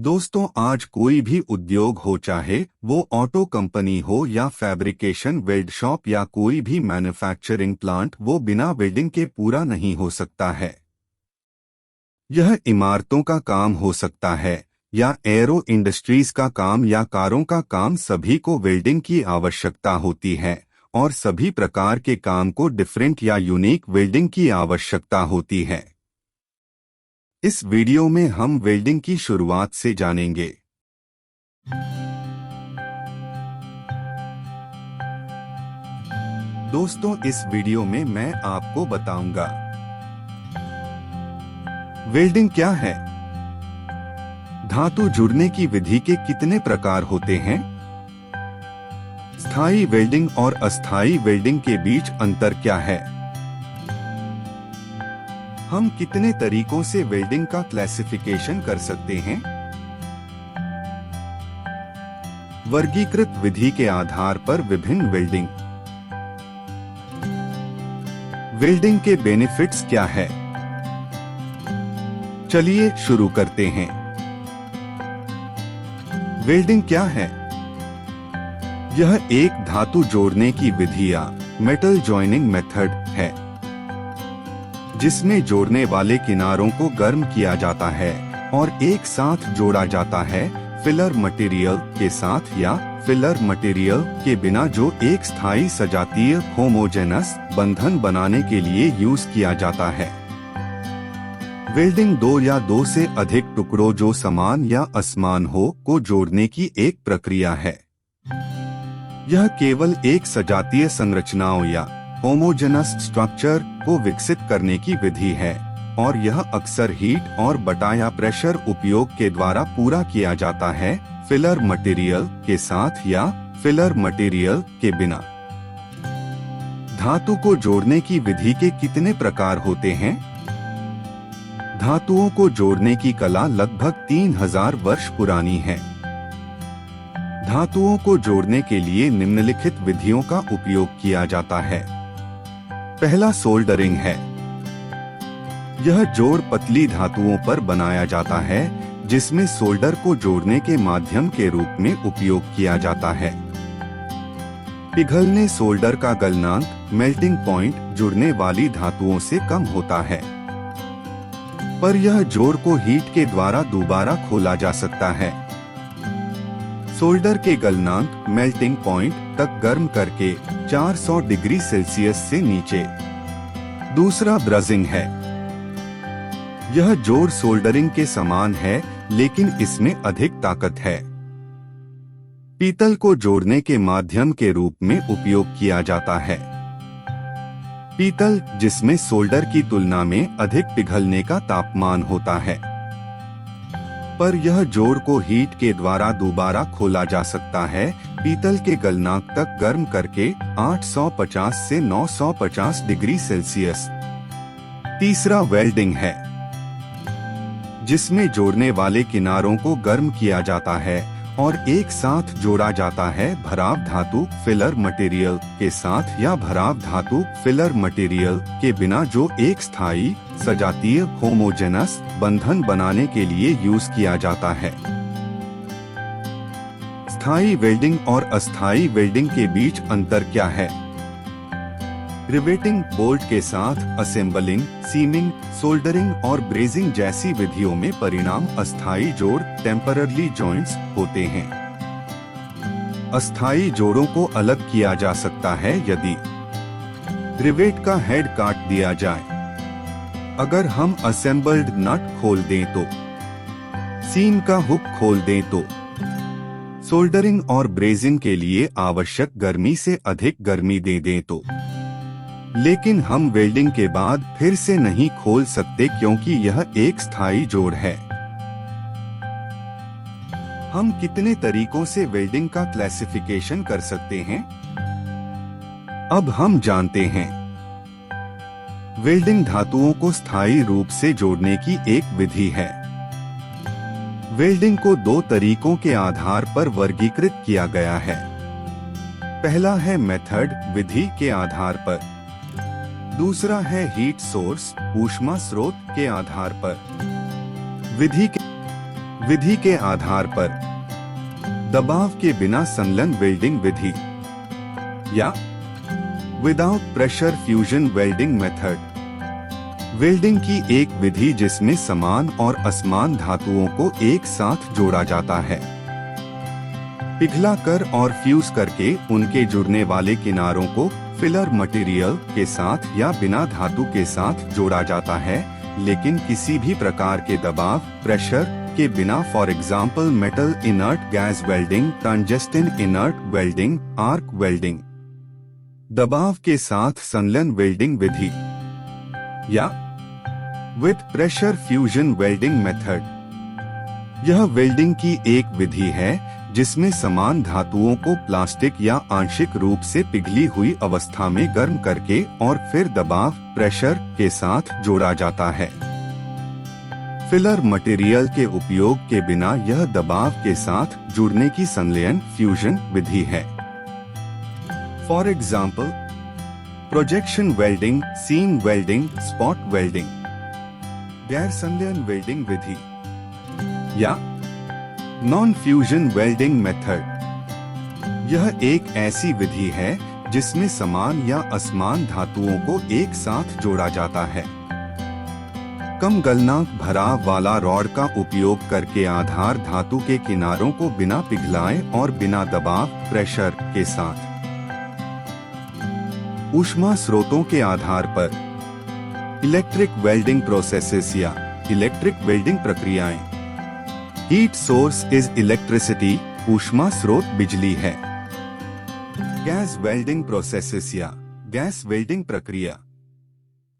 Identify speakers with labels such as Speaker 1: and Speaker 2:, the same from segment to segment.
Speaker 1: दोस्तों, आज कोई भी उद्योग हो, चाहे वो ऑटो कंपनी हो या फैब्रिकेशन वेल्ड शॉप या कोई भी मैन्युफैक्चरिंग प्लांट, वो बिना वेल्डिंग के पूरा नहीं हो सकता है। यह इमारतों का काम हो सकता है या एरो इंडस्ट्रीज का काम या कारों का काम, सभी को वेल्डिंग की आवश्यकता होती है और सभी प्रकार के काम को डिफरेंट या यूनिक वेल्डिंग की आवश्यकता होती है। इस वीडियो में हम वेल्डिंग की शुरुआत से जानेंगे। दोस्तों, इस वीडियो में मैं आपको बताऊंगा वेल्डिंग क्या है, धातु जुड़ने की विधि के कितने प्रकार होते हैं, स्थायी वेल्डिंग और अस्थायी वेल्डिंग के बीच अंतर क्या है, हम कितने तरीकों से वेल्डिंग का क्लासिफिकेशन कर सकते हैं, वर्गीकृत विधि के आधार पर विभिन्न वेल्डिंग के बेनिफिट्स क्या है। चलिए शुरू करते हैं। वेल्डिंग क्या है? यह एक धातु जोड़ने की विधि या मेटल जॉइनिंग मेथड है, जिसमें जोड़ने वाले किनारों को गर्म किया जाता है और एक साथ जोड़ा जाता है फिलर मटेरियल के साथ या फिलर मटेरियल के बिना, जो एक स्थायी सजातीय होमोजेनस बंधन बनाने के लिए यूज किया जाता है। वेल्डिंग दो या दो से अधिक टुकड़ों जो समान या असमान हो को जोड़ने की एक प्रक्रिया है। यह केवल एक सजातीय संरचनाओं या होमोजेनस स्ट्रक्चर को विकसित करने की विधि है और यह अक्सर हीट और बटा प्रेशर उपयोग के द्वारा पूरा किया जाता है, फिलर मटेरियल के साथ या फिलर मटेरियल के बिना। धातु को जोड़ने की विधि के कितने प्रकार होते हैं? धातुओं को जोड़ने की कला लगभग 3000 वर्ष पुरानी है। धातुओं को जोड़ने के लिए निम्नलिखित विधियों का उपयोग किया जाता है। पहला सोल्डरिंग है। यह जोड़ पतली धातुओं पर बनाया जाता है, जिसमें सोल्डर को जोड़ने के माध्यम के रूप में उपयोग किया जाता है। पिघलने सोल्डर का गलनांक मेल्टिंग पॉइंट जुड़ने वाली धातुओं से कम होता है, पर यह जोड़ को हीट के द्वारा दोबारा खोला जा सकता है। सोल्डर के गलनांक मेल्टिंग पॉइंट तक गर्म करके 400 डिग्री सेल्सियस से नीचे। दूसरा ब्रजिंग है। यह जोड़ सोल्डरिंग के समान है, लेकिन इसमें अधिक ताकत है। पीतल को जोड़ने के माध्यम के रूप में उपयोग किया जाता है। पीतल, जिसमें सोल्डर की तुलना में अधिक पिघलने का तापमान होता है, पर यह जोड़ को हीट के द्वारा दोबारा खोला जा सकता है, पीतल के गलनांक तक गर्म करके 850 से 950 डिग्री सेल्सियस। तीसरा वेल्डिंग है, जिसमें जोड़ने वाले किनारों को गर्म किया जाता है और एक साथ जोड़ा जाता है भराव धातु फिलर मटेरियल के साथ या भराव धातु फिलर मटेरियल के बिना, जो एक स्थायी सजातीय होमोजेनस बंधन बनाने के लिए यूज किया जाता है। स्थायी वेल्डिंग और अस्थायी वेल्डिंग के बीच अंतर क्या है? रिवेटिंग, बोल्ट के साथ असेंबलिंग, सीमिंग, सोल्डरिंग और ब्रेजिंग जैसी विधियों में परिणाम अस्थायी जोड़ टेम्पररी जॉइंट्स होते हैं। अस्थायी जोड़ों को अलग किया जा सकता है यदि रिवेट का हेड काट दिया जाए, अगर हम असेंबल्ड नट खोल दें तो, सीम का हुक खोल दें तो, सोल्डरिंग और ब्रेजिंग के लिए आवश्यक गर्मी से अधिक गर्मी दे दें तो। लेकिन हम वेल्डिंग के बाद फिर से नहीं खोल सकते, क्योंकि यह एक स्थायी जोड़ है। हम कितने तरीकों से वेल्डिंग का क्लासिफिकेशन कर सकते हैं? अब हम जानते हैं। वेल्डिंग धातुओं को स्थायी रूप से जोड़ने की एक विधि है। वेल्डिंग को दो तरीकों के आधार पर वर्गीकृत किया गया है। पहला है मेथड, विधि के आधार पर। दूसरा है हीट सोर्स, ऊष्मा स्रोत के आधार पर। विधि के विधि के आधार पर दबाव के बिना संलग्न वेल्डिंग विधि या without pressure fusion welding method. Welding की एक विधि जिसमें समान और असमान धातुओं को एक साथ जोड़ा जाता है, पिघला कर और फ्यूज करके उनके जुड़ने वाले किनारों को फिलर मटेरियल के साथ या बिना धातु के साथ जोड़ा जाता है, लेकिन किसी भी प्रकार के दबाव प्रेशर के बिना। For example metal inert gas welding, tungsten inert welding, arc welding. दबाव के साथ संलग्न वेल्डिंग विधि या with pressure fusion welding method. यह वेल्डिंग की एक विधि है जिसमें समान धातुओं को प्लास्टिक या आंशिक रूप से पिघली हुई अवस्था में गर्म करके और फिर दबाव प्रेशर के साथ जोड़ा जाता है। फिलर मटेरियल के उपयोग के बिना यह दबाव के साथ जुड़ने की संलयन फ्यूजन विधि है। For example projection welding, seam welding, spot welding. गैर संलयन वेल्डिंग विधि या नॉन फ्यूजन वेल्डिंग मेथड। यह एक ऐसी विधि है जिसमें समान या असमान धातुओं को एक साथ जोड़ा जाता है। कम गलनांक भराव वाला रॉड का उपयोग करके आधार धातु के किनारों को बिना पिघलाए और बिना दबाव प्रेशर के साथ ऊष्मा स्रोतों के आधार पर इलेक्ट्रिक वेल्डिंग प्रोसेसेस या इलेक्ट्रिक वेल्डिंग प्रक्रियाएं। हीट सोर्स इज इलेक्ट्रिसिटी, ऊष्मा स्रोत बिजली है। गैस वेल्डिंग प्रोसेसेस या गैस वेल्डिंग प्रक्रिया।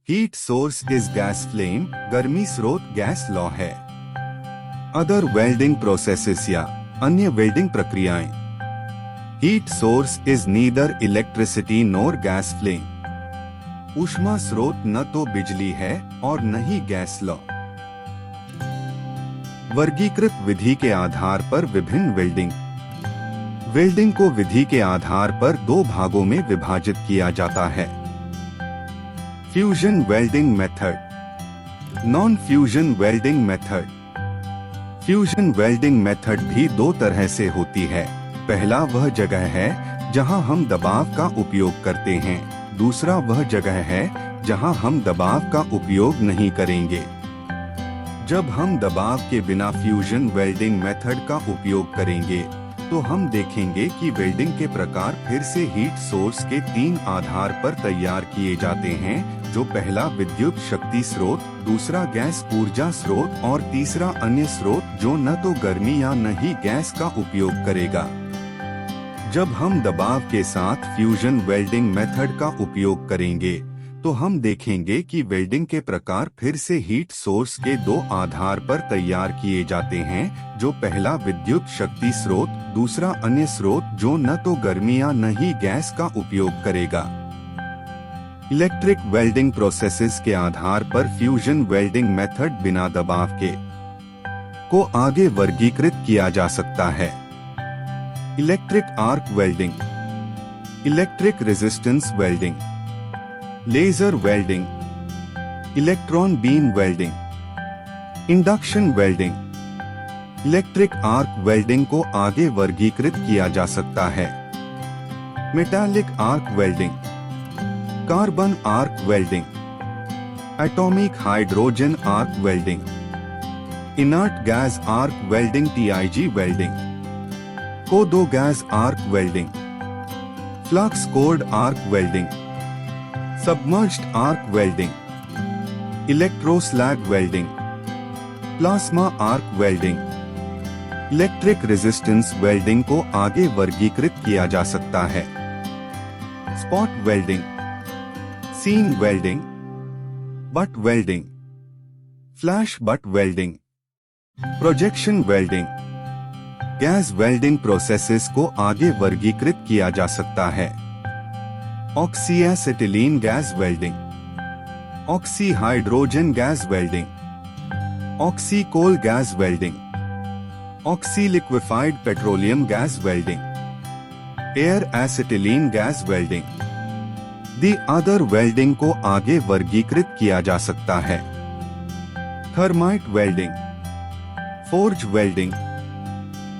Speaker 1: Heat source is gas flame, गर्मी स्रोत गैस लौ है। अदर वेल्डिंग प्रोसेसेस या अन्य वेल्डिंग प्रक्रियाएं। Heat source is neither electricity NOR gas flame. ऊष्मा स्रोत न तो बिजली है और न ही गैस लौ। वर्गीकृत विधि के आधार पर विभिन्न वेल्डिंग। वेल्डिंग को विधि के आधार पर दो भागों में विभाजित किया जाता है। Fusion welding method, non fusion welding method. Fusion welding method भी दो तरह से होती है। पहला वह जगह है जहां हम दबाव का उपयोग करते हैं, दूसरा वह जगह है जहां हम दबाव का उपयोग नहीं करेंगे। जब हम दबाव के बिना फ्यूजन वेल्डिंग मेथड का उपयोग करेंगे तो हम देखेंगे कि वेल्डिंग के प्रकार फिर से हीट सोर्स के तीन आधार पर तैयार किए जाते हैं, जो पहला विद्युत शक्ति स्रोत, दूसरा गैस ऊर्जा स्रोत और तीसरा अन्य स्रोत जो न तो गर्मी या न ही गैस का उपयोग करेगा। जब हम दबाव के साथ फ्यूजन वेल्डिंग मेथड का उपयोग करेंगे तो हम देखेंगे कि वेल्डिंग के प्रकार फिर से हीट सोर्स के दो आधार पर तैयार किए जाते हैं, जो पहला विद्युत शक्ति स्रोत, दूसरा अन्य स्रोत जो न तो गर्मी या न ही गैस का उपयोग करेगा। इलेक्ट्रिक वेल्डिंग प्रोसेसेस के आधार पर फ्यूजन वेल्डिंग मेथड बिना दबाव के को आगे वर्गीकृत किया जा सकता है। Electric arc welding, electric resistance welding, laser welding, electron beam welding, induction welding. Electric arc welding को आगे वर्गीकृत किया जा सकता है। Metallic arc welding, carbon arc welding, atomic hydrogen arc welding, inert gas arc welding, TIG welding, कोदो gas arc welding, flux cored arc welding, submerged arc welding, electroslag welding, plasma arc welding. Electric resistance welding को आगे वर्गीकृत किया जा सकता है। Spot welding, seam welding, butt welding, flash butt welding, projection welding. Gas welding processes को आगे वर्गीकृत किया जा सकता है। Oxyacetylene gas welding, oxy hydrogen gas welding, oxy coal gas welding, oxy liquefied petroleum gas welding, air acetylene gas welding. The other welding को आगे वर्गीकृत किया जा सकता है। Thermite welding, forge welding,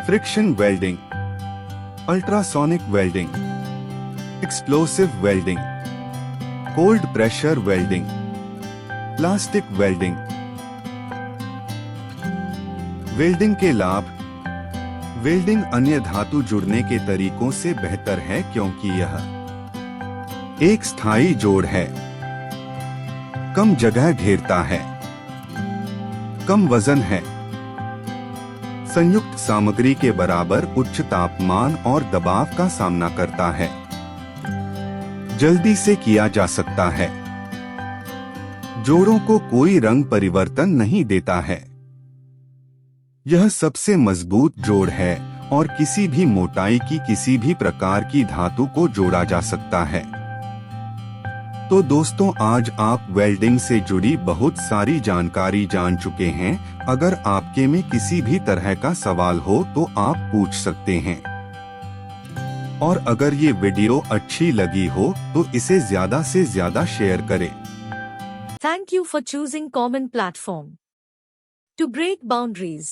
Speaker 1: friction welding, ultrasonic welding, explosive welding, cold pressure welding, plastic welding. Welding के लाभ। Welding अन्य धातु जुड़ने के तरीकों से बेहतर है क्योंकि यह एक स्थायी जोड़ है, कम जगह घेरता है, कम वजन है, संयुक्त सामग्री के बराबर उच्च तापमान और दबाव का सामना करता है, जल्दी से किया जा सकता है, जोड़ों को कोई रंग परिवर्तन नहीं देता है। यह सबसे मजबूत जोड़ है और किसी भी मोटाई की किसी भी प्रकार की धातु को जोड़ा जा सकता है। तो दोस्तों, आज आप वेल्डिंग से जुड़ी बहुत सारी जानकारी जान चुके हैं। अगर आपके में किसी भी तरह का सवाल हो तो आप पूछ सकते हैं। और अगर ये वीडियो अच्छी लगी हो तो इसे ज्यादा से ज्यादा शेयर करें।
Speaker 2: Thank you for choosing Common Platform to break boundaries.